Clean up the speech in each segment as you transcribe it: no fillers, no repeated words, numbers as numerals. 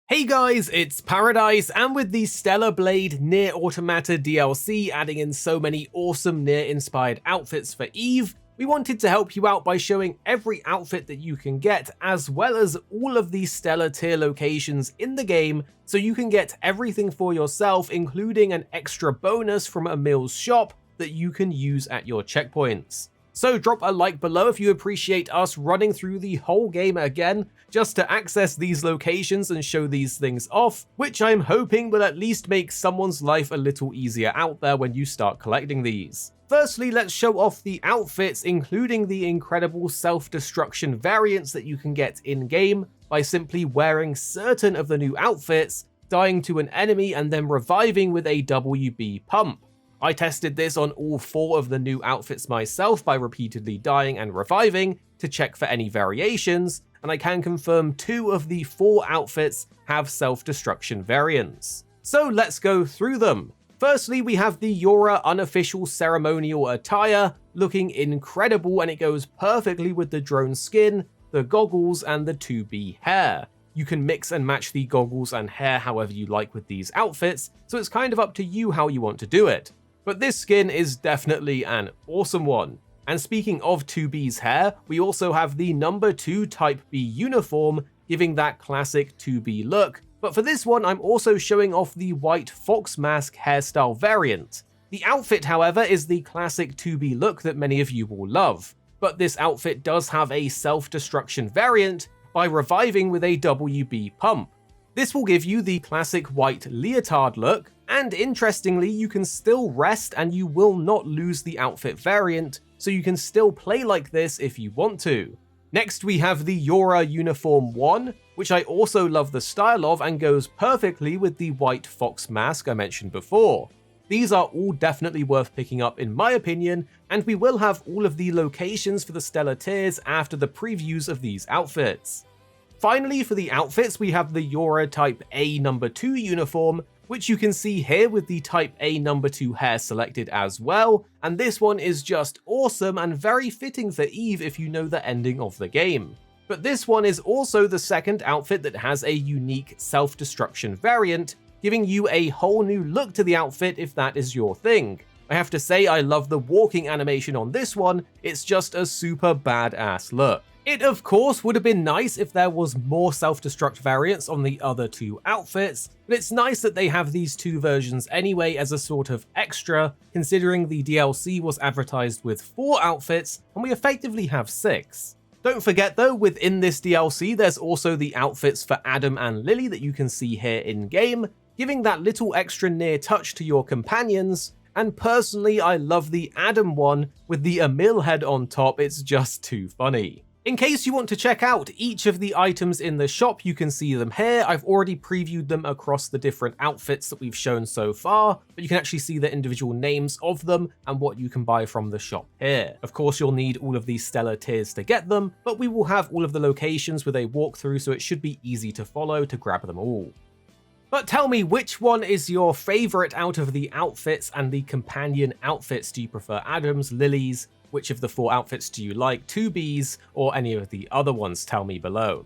Hey guys, it's Paradise, and with the Stellar Blade Nier Automata DLC adding in so many awesome Nier-inspired outfits for Eve, we wanted to help you out by showing every outfit that you can get, as well as all of the Stellar tier locations in the game, so you can get everything for yourself, including an extra bonus from Emil's shop that you can use at your checkpoints. So drop a like below if you appreciate us running through the whole game again, just to access these locations and show these things off, which I'm hoping will at least make someone's life a little easier out there when you start collecting these. Firstly, let's show off the outfits, including the incredible self-destruction variants that you can get in-game by simply wearing certain of the new outfits, dying to an enemy and then reviving with a WB pump. I tested this on all 4 of the new outfits myself by repeatedly dying and reviving to check for any variations, and I can confirm 2 of the 4 outfits have self-destruction variants. So let's go through them. Firstly, we have the Yora unofficial ceremonial attire, looking incredible, and it goes perfectly with the drone skin, the goggles, and the 2B hair. You can mix and match the goggles and hair however you like with these outfits, so it's kind of up to you how you want to do it. But this skin is definitely an awesome one. And speaking of 2B's hair, we also have the number 2 Type B uniform, giving that classic 2B look. But for this one, I'm also showing off the white fox mask hairstyle variant. The outfit, however, is the classic 2B look that many of you will love. But this outfit does have a self-destruction variant by reviving with a WB pump. This will give you the classic white leotard look, and interestingly, you can still rest and you will not lose the outfit variant, so you can still play like this if you want to. Next, we have the Yora Uniform 1, which I also love the style of and goes perfectly with the white fox mask I mentioned before. These are all definitely worth picking up in my opinion, and we will have all of the locations for the Stellar tiers after the previews of these outfits. Finally, for the outfits, we have the Yora Type A number 2 uniform, which you can see here with the Type A number 2 hair selected as well, and this one is just awesome and very fitting for Eve if you know the ending of the game. But this one is also the second outfit that has a unique self-destruction variant, giving you a whole new look to the outfit if that is your thing. I have to say I love the walking animation on this one, it's just a super badass look. It of course would have been nice if there was more self-destruct variants on the other 2 outfits, but it's nice that they have these 2 versions anyway as a sort of extra, considering the DLC was advertised with 4 outfits and we effectively have 6. Don't forget though, within this DLC there's also the outfits for Adam and Lily that you can see here in-game, giving that little extra Nier touch to your companions, and personally I love the Adam one with the Emil head on top, it's just too funny. In case you want to check out each of the items in the shop, you can see them here. I've already previewed them across the different outfits that we've shown so far, but you can actually see the individual names of them and what you can buy from the shop here. Of course, you'll need all of these Stellar tiers to get them, but we will have all of the locations with a walkthrough, so it should be easy to follow to grab them all. But tell me, which one is your favorite out of the outfits and the companion outfits? Do you prefer Adam's, Lily's? Which of the 4 outfits do you like, 2B's, or any of the other ones? Tell me below.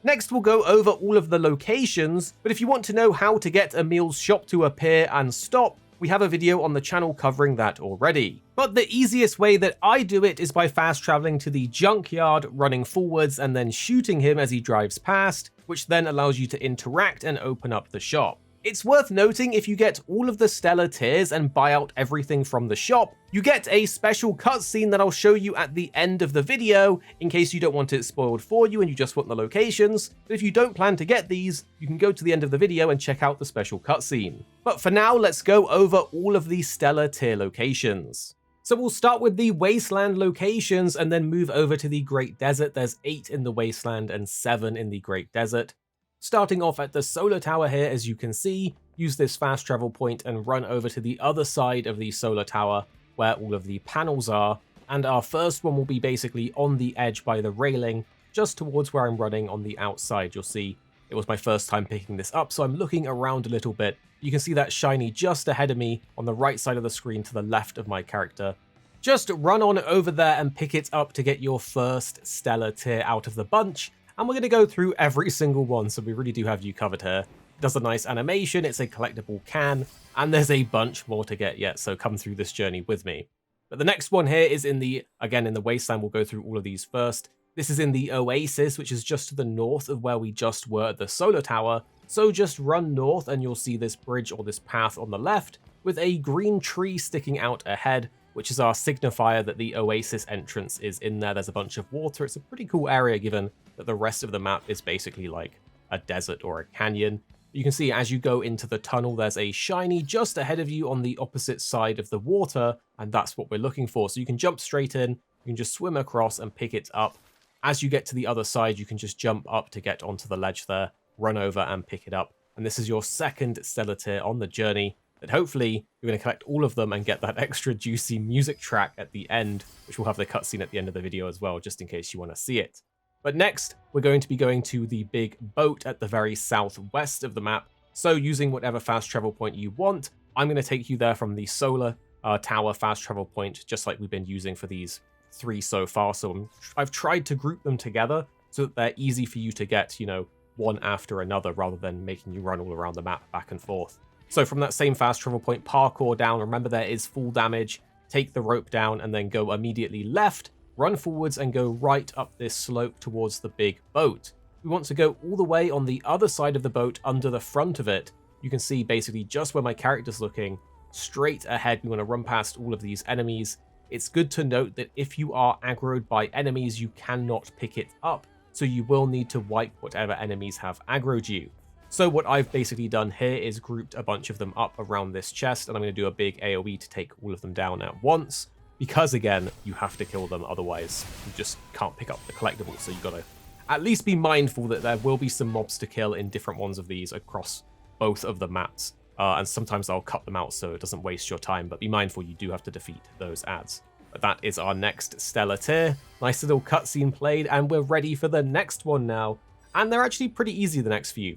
Next, we'll go over all of the locations, but if you want to know how to get Emil's shop to appear and stop, we have a video on the channel covering that already. But the easiest way that I do it is by fast traveling to the junkyard, running forwards, and then shooting him as he drives past, which then allows you to interact and open up the shop. It's worth noting, if you get all of the Stellar tiers and buy out everything from the shop, you get a special cutscene that I'll show you at the end of the video, in case you don't want it spoiled for you and you just want the locations. But if you don't plan to get these, you can go to the end of the video and check out the special cutscene. But for now, let's go over all of the Stellar tier locations. So we'll start with the Wasteland locations and then move over to the Great Desert. There's 8 in the Wasteland and 7 in the Great Desert. Starting off at the solar tower here, as you can see, use this fast travel point and run over to the other side of the solar tower where all of the panels are, and our first one will be basically on the edge by the railing, just towards where I'm running on the outside. You'll see it was my first time picking this up, so I'm looking around a little bit. You can see that shiny just ahead of me on the right side of the screen to the left of my character. Just run on over there and pick it up to get your first Stellar tier out of the bunch, And we're going to go through every single one, so we really do have you covered here. It does a nice animation, it's a collectible can, and there's a bunch more to get yet, so come through this journey with me. But the next one here is in the Wasteland. We'll go through all of these first. This is in the Oasis, which is just to the north of where we just were at the solar tower. So just run north and you'll see this bridge or this path on the left with a green tree sticking out ahead, which is our signifier that the Oasis entrance is in there. There's a bunch of water. It's a pretty cool area given that the rest of the map is basically like a desert or a canyon. You can see as you go into the tunnel, there's a shiny just ahead of you on the opposite side of the water, and that's what we're looking for. So you can jump straight in, you can just swim across and pick it up. As you get to the other side, you can just jump up to get onto the ledge there, run over and pick it up. And this is your second stellar tier on the journey, that hopefully you're going to collect all of them and get that extra juicy music track at the end, which will have the cutscene at the end of the video as well, just in case you want to see it. But next, we're going to be going to the big boat at the very southwest of the map. So using whatever fast travel point you want, I'm going to take you there from the solar tower fast travel point, just like we've been using for these 3 so far. So I've tried to group them together so that they're easy for you to get, you know, one after another, rather than making you run all around the map back and forth. So from that same fast travel point, parkour down. Remember, there is full damage. Take the rope down and then go immediately left. Run forwards and go right up this slope towards the big boat. We want to go all the way on the other side of the boat under the front of it. You can see basically just where my character's looking, straight ahead. We want to run past all of these enemies. It's good to note that if you are aggroed by enemies, you cannot pick it up. So you will need to wipe whatever enemies have aggroed you. So what I've basically done here is grouped a bunch of them up around this chest, and I'm going to do a big AoE to take all of them down at once. Because again, you have to kill them, otherwise you just can't pick up the collectibles. So you've got to at least be mindful that there will be some mobs to kill in different ones of these across both of the maps. And sometimes I'll cut them out so it doesn't waste your time, but be mindful you do have to defeat those ads. But that is our next stellar tier. Nice little cutscene played, and we're ready for the next one now. And they're actually pretty easy, the next few.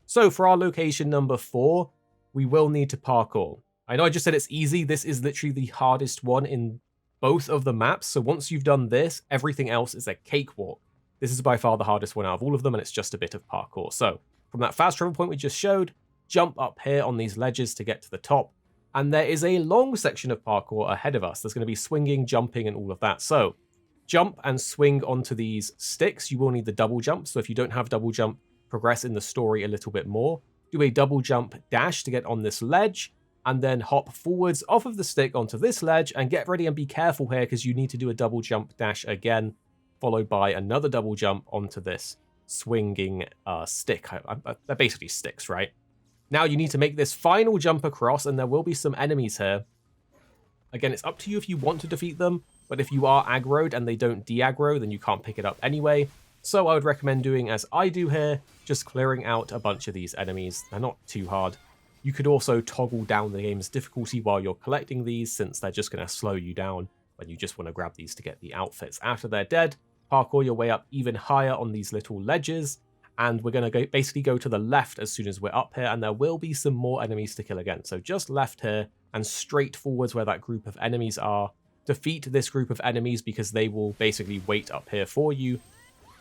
So for our location number 4, we will need to parkour. I know I just said it's easy. This is literally the hardest one in both of the maps. So once you've done this, everything else is a cakewalk. This is by far the hardest one out of all of them, and it's just a bit of parkour. So from that fast travel point we just showed, jump up here on these ledges to get to the top. And there is a long section of parkour ahead of us. There's going to be swinging, jumping, and all of that. So jump and swing onto these sticks. You will need the double jump. So if you don't have double jump, progress in the story a little bit more. Do a double jump dash to get on this ledge, and then hop forwards off of the stick onto this ledge, and get ready and be careful here because you need to do a double jump dash again, followed by another double jump onto this swinging stick. They're basically sticks, right? Now you need to make this final jump across, and there will be some enemies here. Again, it's up to you if you want to defeat them, but if you are aggroed and they don't de-aggro, then you can't pick it up anyway. So I would recommend doing as I do here, just clearing out a bunch of these enemies. They're not too hard. You could also toggle down the game's difficulty while you're collecting these, since they're just going to slow you down when you just want to grab these to get the outfits. After they're dead, parkour your way up even higher on these little ledges, and we're going to basically go to the left as soon as we're up here, and there will be some more enemies to kill again. So just left here and straight forwards where that group of enemies are. Defeat this group of enemies because they will basically wait up here for you,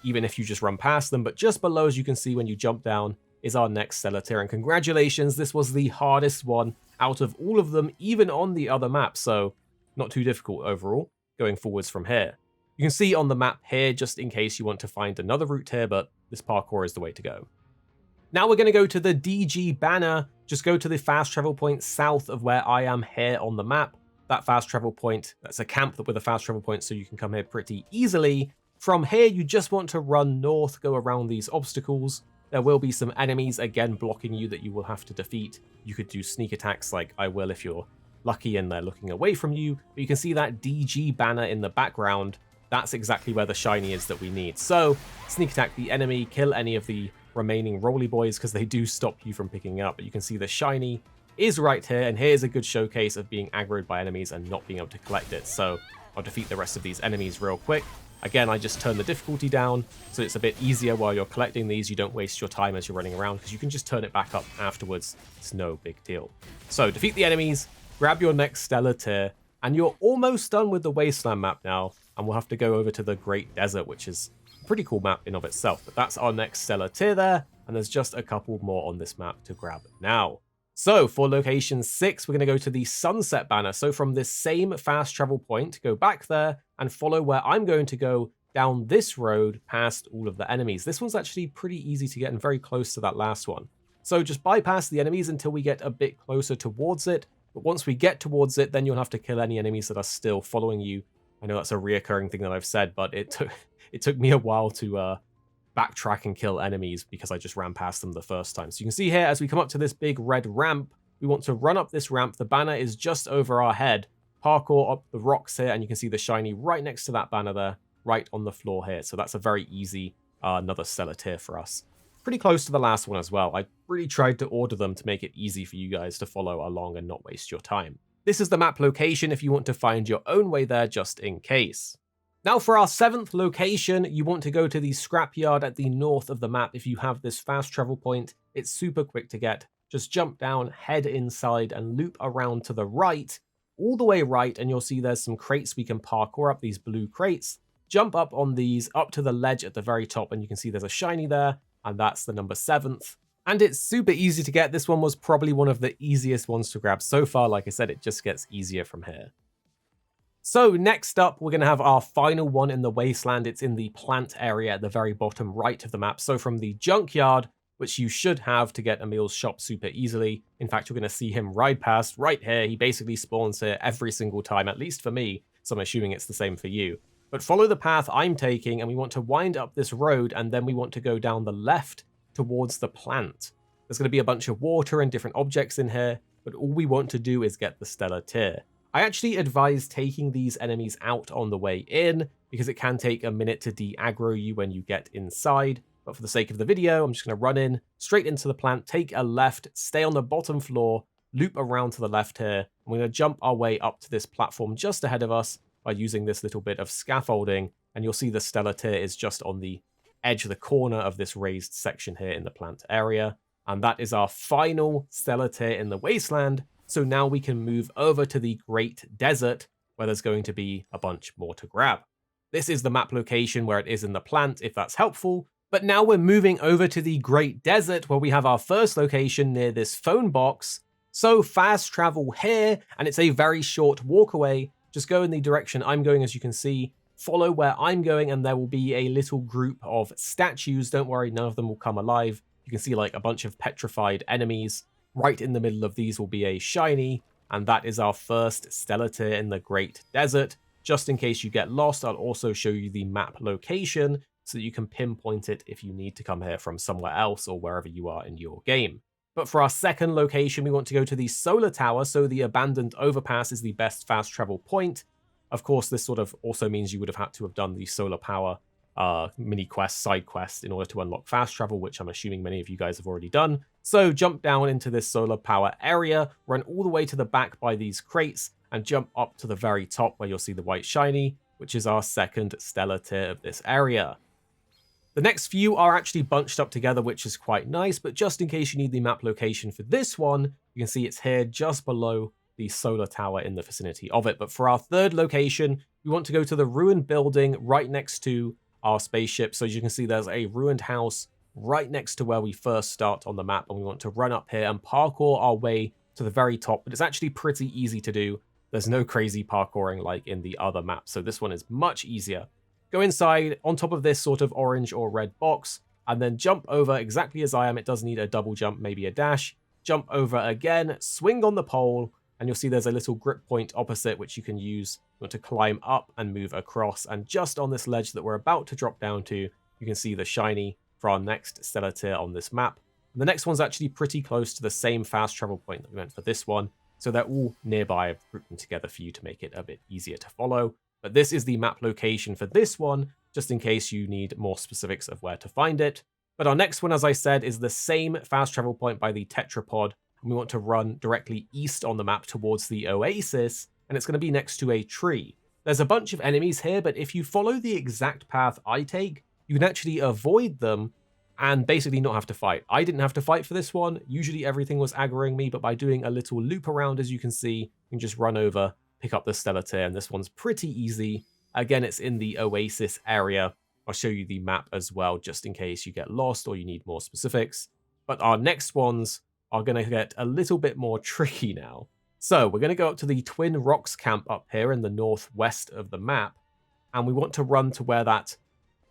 even if you just run past them. But just below, as you can see when you jump down, is our next stellar tier. And congratulations, this was the hardest one out of all of them, even on the other map. So not too difficult overall, going forwards from here. You can see on the map here, just in case you want to find another route here, but this parkour is the way to go. Now we're going to go to the DG banner. Just go to the fast travel point south of where I am here on the map. That fast travel point, that's a camp with a fast travel point, so you can come here pretty easily. From here, you just want to run north, go around these obstacles. There will be some enemies, again, blocking you that you will have to defeat. You could do sneak attacks like I will if you're lucky and they're looking away from you. But you can see that DG banner in the background. That's exactly where the shiny is that we need. So, sneak attack the enemy, kill any of the remaining roly boys because they do stop you from picking up. But you can see the shiny is right here, and here's a good showcase of being aggroed by enemies and not being able to collect it. So, I'll defeat the rest of these enemies real quick. Again, I just turn the difficulty down, so it's a bit easier while you're collecting these. You don't waste your time as you're running around, because you can just turn it back up afterwards. It's no big deal. So, defeat the enemies, grab your next stellar tier, and you're almost done with the Wasteland map now, and we'll have to go over to the Great Desert, which is Pretty cool map in of itself, but that's our next stellar tier there, and there's just a couple more on this map to grab now. So for location 6, we're going to go to the Sunset banner. So from this same fast travel point, go back there and follow where I'm going to go down this road past all of the enemies. This one's actually pretty easy to get and very close to that last one. So just bypass the enemies until we get a bit closer towards it. But once we get towards it, then you'll have to kill any enemies that are still following you. I know that's a reoccurring thing that I've said, but it took me a while to backtrack and kill enemies because I just ran past them the first time. So you can see here, as we come up to this big red ramp, we want to run up this ramp. The banner is just over our head. Parkour up the rocks here, and you can see the shiny right next to that banner there, right on the floor here. So that's a very easy, another stellar tier for us. Pretty close to the last one as well. I really tried to order them to make it easy for you guys to follow along and not waste your time. This is the map location if you want to find your own way there just in case. Now for our 7th location, you want to go to the scrapyard at the north of the map. If you have this fast travel point, it's super quick to get. Just jump down, head inside, and loop around to the right, all the way right, and you'll see there's some crates we can parkour up, these blue crates. Jump up on these, up to the ledge at the very top, and you can see there's a shiny there, and that's the number 7th. And it's super easy to get. This one was probably one of the easiest ones to grab so far. Like I said, it just gets easier from here. So next up, we're going to have our final one in the wasteland. It's in the plant area at the very bottom right of the map. So from the junkyard, which you should have to get Emil's shop super easily. In fact, you're going to see him ride past right here. He basically spawns here every single time, at least for me. So I'm assuming it's the same for you. But follow the path I'm taking, and we want to wind up this road, and then we want to go down the left towards the plant. There's going to be a bunch of water and different objects in here, but all we want to do is get the stellar tier. I actually advise taking these enemies out on the way in, because it can take a minute to de-aggro you when you get inside. But for the sake of the video, I'm just going to run in, straight into the plant, take a left, stay on the bottom floor, loop around to the left here, and we're going to jump our way up to this platform just ahead of us by using this little bit of scaffolding, and you'll see the stellar tier is just on the edge of the corner of this raised section here in the plant area. And that is our final stellar tier in the wasteland. So now we can move over to the Great Desert, where there's going to be a bunch more to grab. This is the map location where it is in the plant, if that's helpful. But now we're moving over to the Great Desert, where we have our first location near this phone box. So fast travel here, and it's a very short walk away. Just go in the direction I'm going, as you can see. Follow where I'm going, and there will be a little group of statues. Don't worry, none of them will come alive. You can see like a bunch of petrified enemies. Right in the middle of these will be a shiny, and that is our first stellar tier in the Great Desert. Just in case you get lost, I'll also show you the map location so that you can pinpoint it if you need to come here from somewhere else or wherever you are in your game. But for our second location, we want to go to the Solar Tower, so the abandoned overpass is the best fast travel point. Of course, this sort of also means you would have had to have done the solar power mini quest, side quest in order to unlock fast travel, which I'm assuming many of you guys have already done. So jump down into this solar power area, run all the way to the back by these crates, and jump up to the very top where you'll see the white shiny, which is our second stellar tier of this area. The next few are actually bunched up together, which is quite nice, but just in case you need the map location for this one, you can see it's here just below the solar tower in the vicinity of it. But for our third location, we want to go to the ruined building right next to our spaceship. So as you can see, there's a ruined house right next to where we first start on the map, and we want to run up here and parkour our way to the very top, but it's actually pretty easy to do. There's no crazy parkouring like in the other maps, so this one is much easier. Go inside on top of this sort of orange or red box, and then jump over exactly as I am. It does need a double jump, maybe a dash. Jump over again, swing on the pole, and you'll see there's a little grip point opposite which you can use. You want to climb up and move across, and just on this ledge that we're about to drop down to, you can see the shiny for our next stellar tier on this map. And the next one's actually pretty close to the same fast travel point that we went for this one, so they're all nearby. I've grouped them together for you to make it a bit easier to follow. But this is the map location for this one, just in case you need more specifics of where to find it. But our next one, as I said, is the same fast travel point by the tetrapod, and we want to run directly east on the map towards the oasis, and it's going to be next to a tree. There's a bunch of enemies here, but if you follow the exact path I take, you can actually avoid them and basically not have to fight. I didn't have to fight for this one. Usually everything was aggroing me, but by doing a little loop around, as you can see, you can just run over, pick up the stellar tier, and this one's pretty easy. Again, it's in the oasis area. I'll show you the map as well, just in case you get lost or you need more specifics. But our next ones are going to get a little bit more tricky now. So we're going to go up to the Twin Rocks camp up here in the northwest of the map. And we want to run to where that,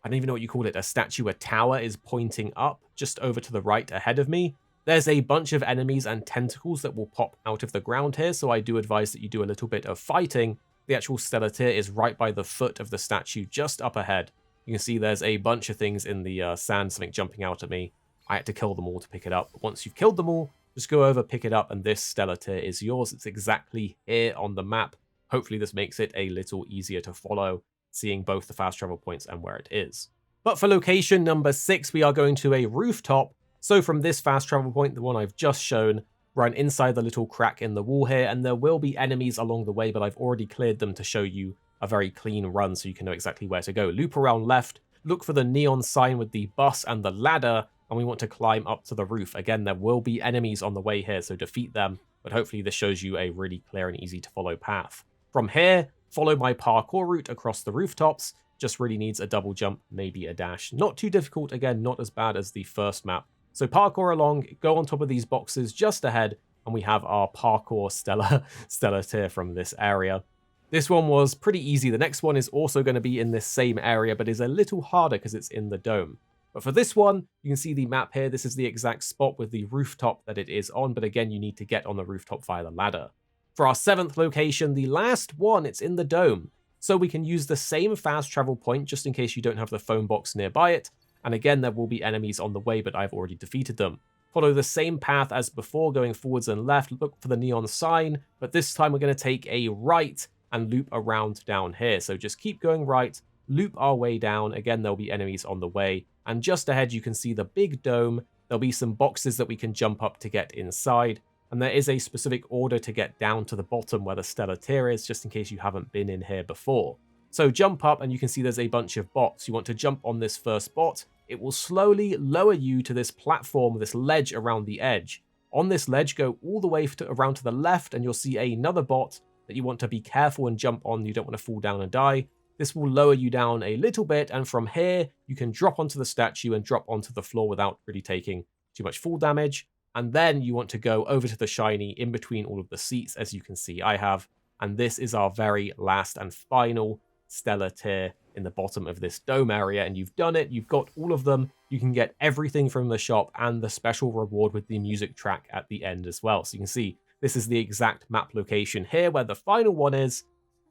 I don't even know what you call it, a statue, a tower is pointing up just over to the right ahead of me. There's a bunch of enemies and tentacles that will pop out of the ground here, so I do advise that you do a little bit of fighting. The actual stellar tier is right by the foot of the statue, just up ahead. You can see there's a bunch of things in the sand, something jumping out at me. I had to kill them all to pick it up. But once you've killed them all, just go over, pick it up, and this stellar tier is yours. It's exactly here on the map. Hopefully this makes it a little easier to follow, seeing both the fast travel points and where it is. But for location number 6, we are going to a rooftop. So from this fast travel point, the one I've just shown, run inside the little crack in the wall here, and there will be enemies along the way, but I've already cleared them to show you a very clean run so you can know exactly where to go. Loop around left, look for the neon sign with the bus and the ladder, and we want to climb up to the roof. Again, there will be enemies on the way here, so defeat them, but hopefully this shows you a really clear and easy to follow path. From here, follow my parkour route across the rooftops. Just really needs a double jump, maybe a dash. Not too difficult, again, not as bad as the first map. So parkour along, go on top of these boxes just ahead, and we have our parkour stellar tier from this area. This one was pretty easy. The next one is also going to be in this same area, but is a little harder because it's in the dome. But for this one, you can see the map here. This is the exact spot with the rooftop that it is on, but again, you need to get on the rooftop via the ladder. For our 7th location, the last one, it's in the dome. So we can use the same fast travel point just in case you don't have the phone box nearby it. And again, there will be enemies on the way, but I've already defeated them. Follow the same path as before, going forwards and left. Look for the neon sign, but this time we're going to take a right and loop around down here. So just keep going right, loop our way down. Again, there'll be enemies on the way. And just ahead, you can see the big dome. There'll be some boxes that we can jump up to get inside. And there is a specific order to get down to the bottom where the stellar tier is, just in case you haven't been in here before. So jump up and you can see there's a bunch of bots. You want to jump on this first bot. It will slowly lower you to this platform, this ledge around the edge. On this ledge, go all the way around to the left and you'll see another bot that you want to be careful and jump on. You don't want to fall down and die. This will lower you down a little bit, and from here, you can drop onto the statue and drop onto the floor without really taking too much fall damage. And then you want to go over to the shiny in between all of the seats, as you can see I have. And this is our very last and final stellar tier in the bottom of this dome area. And you've done it. You've got all of them. You can get everything from the shop and the special reward with the music track at the end as well. So you can see this is the exact map location here where the final one is.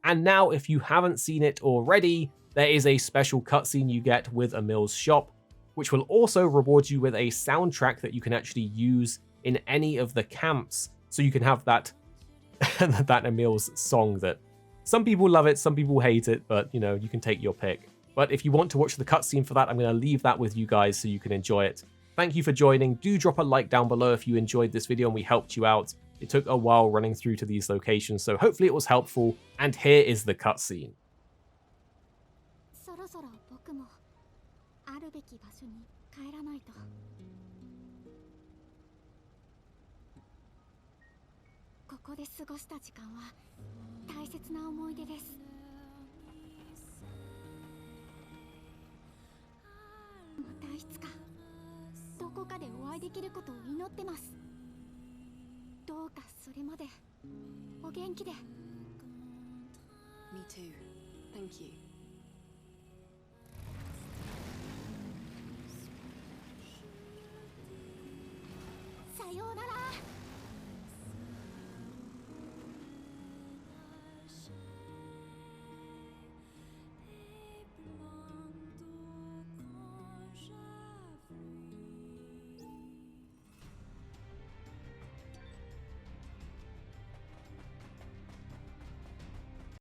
And now, if you haven't seen it already, there is a special cutscene you get with Emil's shop, which will also reward you with a soundtrack that you can actually use in any of the camps. So you can have that, that Emil's song that some people love it, some people hate it, but you know, you can take your pick. But if you want to watch the cutscene for that, I'm going to leave that with you guys so you can enjoy it. Thank you for joining. Do drop a like down below if you enjoyed this video and we helped you out. It took a while running through to these locations, so hopefully it was helpful. And here is the cutscene. あるべき場所に帰らないと。ここで過ごした時間は大切な思い出です。またいつかどこかでお会いできることを祈ってます。どうかそれまでお元気で。Me too. Thank you. さようなら。